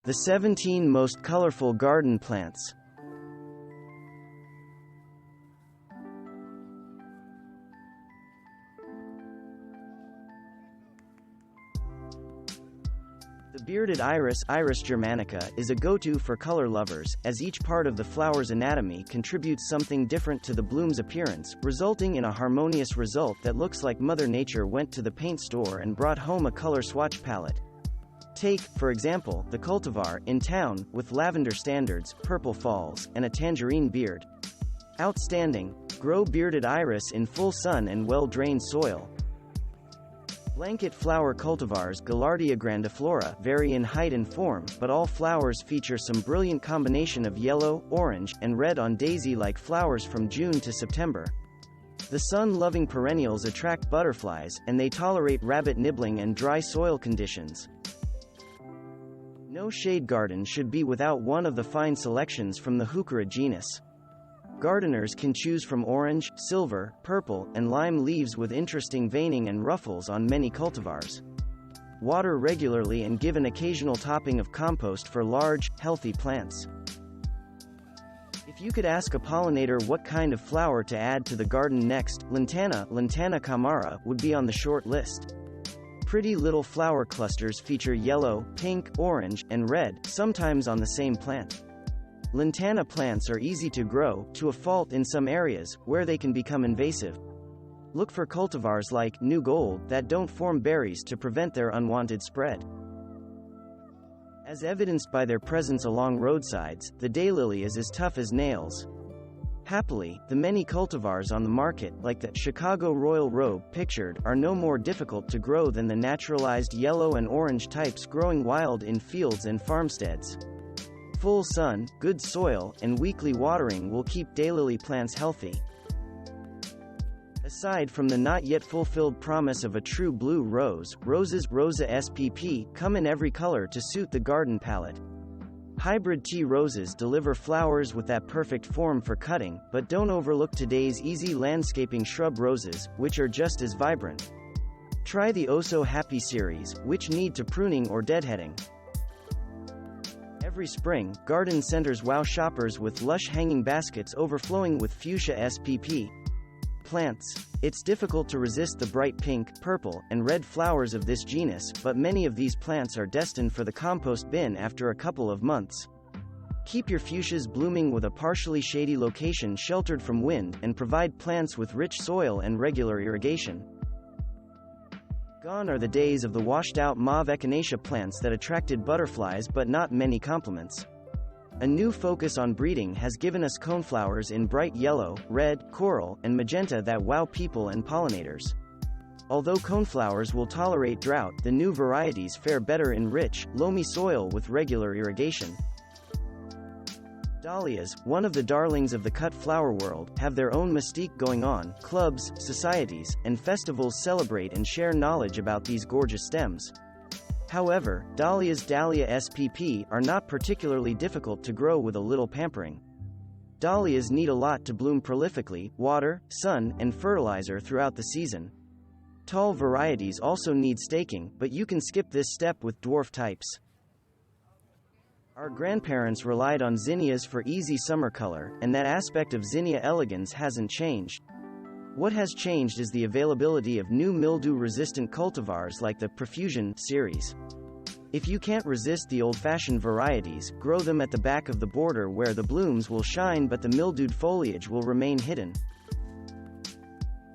The 17 most colorful garden plants. The bearded iris, Iris germanica, is a go-to for color lovers, as each part of the flower's anatomy contributes something different to the bloom's appearance, resulting in a harmonious result that looks like Mother Nature went to the paint store and brought home a color swatch palette. Take, for example, the cultivar, in town, with lavender standards, purple falls, and a tangerine beard. Outstanding. Grow bearded iris in full sun and well-drained soil. Blanket flower cultivars Gaillardia grandiflora vary in height and form, but all flowers feature some brilliant combination of yellow, orange, and red on daisy-like flowers from June to September. The sun-loving perennials attract butterflies, and they tolerate rabbit nibbling and dry soil conditions. No shade garden should be without one of the fine selections from the Heuchera genus. Gardeners can choose from orange, silver, purple, and lime leaves with interesting veining and ruffles on many cultivars. Water regularly and give an occasional topping of compost for large, healthy plants. If you could ask a pollinator what kind of flower to add to the garden next, Lantana camara, would be on the short list. Pretty little flower clusters feature yellow, pink, orange, and red, sometimes on the same plant. Lantana plants are easy to grow, to a fault in some areas, where they can become invasive. Look for cultivars like New Gold that don't form berries to prevent their unwanted spread. As evidenced by their presence along roadsides, the daylily is as tough as nails. Happily, the many cultivars on the market, like the Chicago Royal Robe pictured, are no more difficult to grow than the naturalized yellow and orange types growing wild in fields and farmsteads. Full sun, good soil, and weekly watering will keep daylily plants healthy. Aside from the not yet fulfilled promise of a true blue rose, roses Rosa spp come in every color to suit the garden palette. Hybrid tea roses deliver flowers with that perfect form for cutting, but don't overlook today's easy landscaping shrub roses, which are just as vibrant. Try the Oh So Happy series, which need to pruning or deadheading. Every spring, garden centers wow shoppers with lush hanging baskets overflowing with Fuchsia spp plants. It's difficult to resist the bright pink, purple, and red flowers of this genus, but many of these plants are destined for the compost bin after a couple of months. Keep your fuchsias blooming with a partially shady location sheltered from wind, and provide plants with rich soil and regular irrigation. Gone are the days of the washed-out mauve echinacea plants that attracted butterflies but not many compliments. A new focus on breeding has given us coneflowers in bright yellow, red, coral, and magenta that wow people and pollinators. Although coneflowers will tolerate drought, the new varieties fare better in rich, loamy soil with regular irrigation. Dahlias, one of the darlings of the cut flower world, have their own mystique going on. Clubs, societies, and festivals celebrate and share knowledge about these gorgeous stems. However, Dahlias Dahlia spp are not particularly difficult to grow with a little pampering. Dahlias need a lot to bloom prolifically: water, sun, and fertilizer throughout the season. Tall varieties also need staking, but you can skip this step with dwarf types. Our grandparents relied on zinnias for easy summer color, and that aspect of Zinnia elegans hasn't changed. What has changed is the availability of new mildew-resistant cultivars like the Profusion series. If you can't resist the old-fashioned varieties, grow them at the back of the border where the blooms will shine but the mildewed foliage will remain hidden.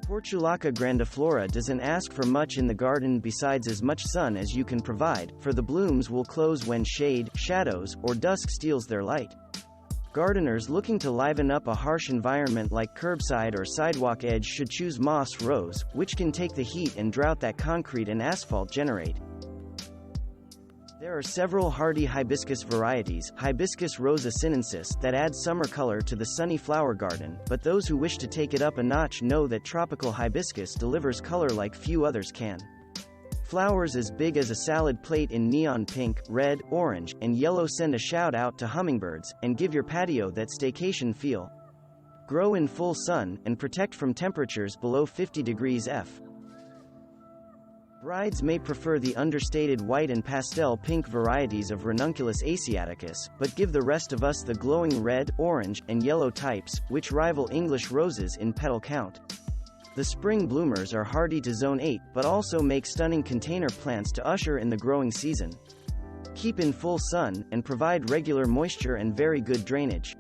Portulaca grandiflora doesn't ask for much in the garden besides as much sun as you can provide, for the blooms will close when shade, shadows, or dusk steals their light. Gardeners looking to liven up a harsh environment like curbside or sidewalk edge should choose moss rose, which can take the heat and drought that concrete and asphalt generate. There are several hardy hibiscus varieties, Hibiscus rosa sinensis, that add summer color to the sunny flower garden, but those who wish to take it up a notch know that tropical hibiscus delivers color like few others can. Flowers as big as a salad plate in neon pink, red, orange, and yellow send a shout out to hummingbirds, and give your patio that staycation feel. Grow in full sun, and protect from temperatures below 50 degrees F. Brides may prefer the understated white and pastel pink varieties of Ranunculus asiaticus, but give the rest of us the glowing red, orange, and yellow types, which rival English roses in petal count. The spring bloomers are hardy to zone 8, but also make stunning container plants to usher in the growing season. Keep in full sun, and provide regular moisture and very good drainage.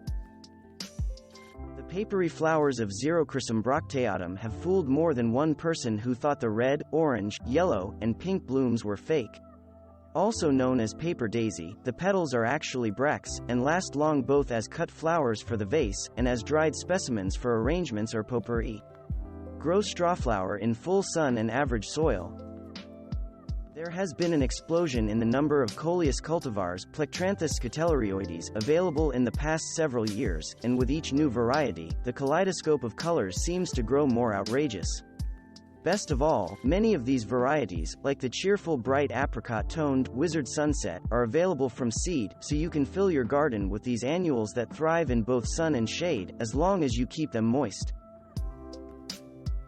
The papery flowers of Xerochrysum bracteatum have fooled more than one person who thought the red, orange, yellow, and pink blooms were fake. Also known as paper daisy, the petals are actually bracts, and last long both as cut flowers for the vase, and as dried specimens for arrangements or potpourri. Grow strawflower in full sun and average soil. There has been an explosion in the number of Coleus cultivars, Plectranthus scutellurioides, available in the past several years, and with each new variety, the kaleidoscope of colors seems to grow more outrageous. Best of all, many of these varieties, like the cheerful bright apricot-toned Wizard Sunset, are available from seed, so you can fill your garden with these annuals that thrive in both sun and shade, as long as you keep them moist.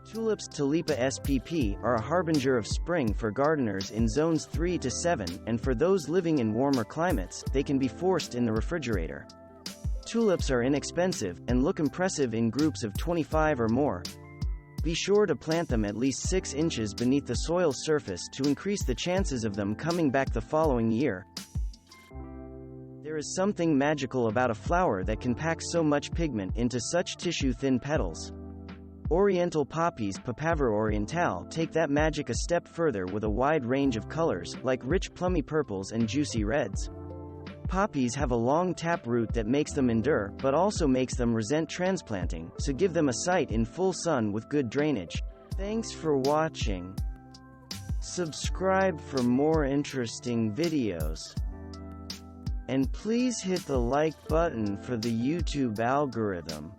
Tulips Tulipa spp are a harbinger of spring for gardeners in zones 3 to 7, and for those living in warmer climates, they can be forced in the refrigerator. Tulips are inexpensive, and look impressive in groups of 25 or more. Be sure to plant them at least 6 inches beneath the soil surface to increase the chances of them coming back the following year. There is something magical about a flower that can pack so much pigment into such tissue-thin petals. Oriental poppies Papaver orientale take that magic a step further with a wide range of colors, like rich plummy purples and juicy reds. Poppies have a long taproot that makes them endure, but also makes them resent transplanting, so give them a site in full sun with good drainage. Thanks for watching. Subscribe for more interesting videos. And please hit the like button for the YouTube algorithm.